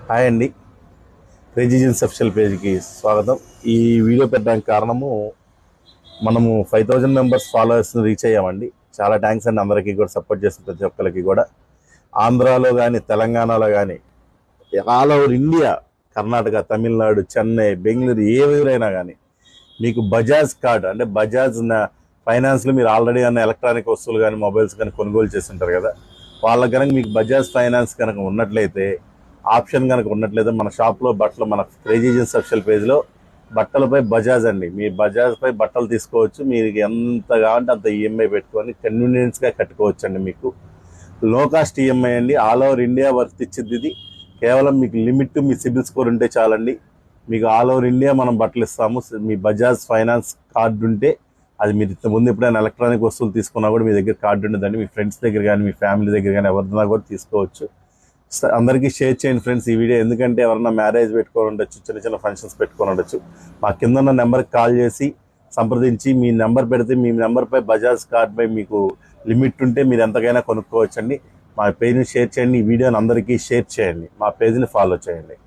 Hi అండి, ప్రెసిజన్స్ official పేజ్కి స్వాగతం. ఈ వీడియో పెట్టడానికి కారణము మనము 5000 మెంబర్స్ ఫాలోవర్స్ని రీచ్ అయ్యామండి. చాలా థ్యాంక్స్ అండి అందరికీ కూడా, సపోర్ట్ చేసిన ప్రతి ఒక్కరికి కూడా. ఆంధ్రాలో కానీ తెలంగాణలో కానీ all over India, Karnataka, Tamil Nadu, Chennai, Bengaluru ఏ ఊరైనా కానీ మీకు బజాజ్ కార్డ్ అంటే బజాజ్ ఫైనాన్స్లో మీరు ఆల్రెడీ అన్న ఎలక్ట్రానిక్ వస్తువులు కానీ మొబైల్స్ కానీ కొనుగోలు చేస్తుంటారు కదా, వాళ్ళకి కనుక మీకు బజాజ్ ఫైనాన్స్ కనుక ఉన్నట్లయితే, ఆప్షన్ కనుక ఉన్నట్లయితే మన షాప్లో బట్టలు, మన ప్రెసిజన్స్ అఫిషియల్ పేజ్లో బట్టలపై బజాజ్ అండి, మీ బజాజ్పై బట్టలు తీసుకోవచ్చు. మీరు ఎంత కావాలంటే అంత ఈఎంఐ పెట్టుకొని కన్వీనియన్స్గా కట్టుకోవచ్చు అండి. మీకు లో కాస్ట్ ఈఎంఐ అండి, ఆల్ ఓవర్ ఇండియా వర్త్ ఇచ్చింది ఇది. కేవలం మీకు లిమిట్ మీ సిబిల్ స్కోర్ ఉంటే చాలండి. మీకు ఆల్ ఓవర్ ఇండియా మనం బట్టలు ఇస్తాము. మీ బజాజ్ ఫైనాన్స్ కార్డు ఉంటే, అది మీరు ఇంతకుముందు ఎప్పుడైనా ఎలక్ట్రానిక్ వస్తువులు తీసుకున్నా కూడా మీ దగ్గర కార్డు ఉండదండి. మీ ఫ్రెండ్స్ దగ్గర కానీ మీ ఫ్యామిలీ దగ్గర కానీ ఎవరిదైనా కూడా తీసుకోవచ్చు. అందరికీ షేర్ చేయండి ఫ్రెండ్స్ ఈ వీడియో. ఎందుకంటే ఎవరన్నా మ్యారేజ్ పెట్టుకొని ఉండొచ్చు, చిన్న చిన్న ఫంక్షన్స్ పెట్టుకొని ఉండొచ్చు. మా కింద ఉన్న నెంబర్కి కాల్ చేసి సంప్రదించి మీ నెంబర్ పెడితే, మీ నెంబర్పై బజాజ్ కార్డ్పై మీకు లిమిట్ ఉంటే మీరు ఎంతకైనా కొనుక్కోవచ్చండి. మా పేజ్ని షేర్ చేయండి, ఈ వీడియోని అందరికీ షేర్ చేయండి, మా పేజ్ని ఫాలో చేయండి.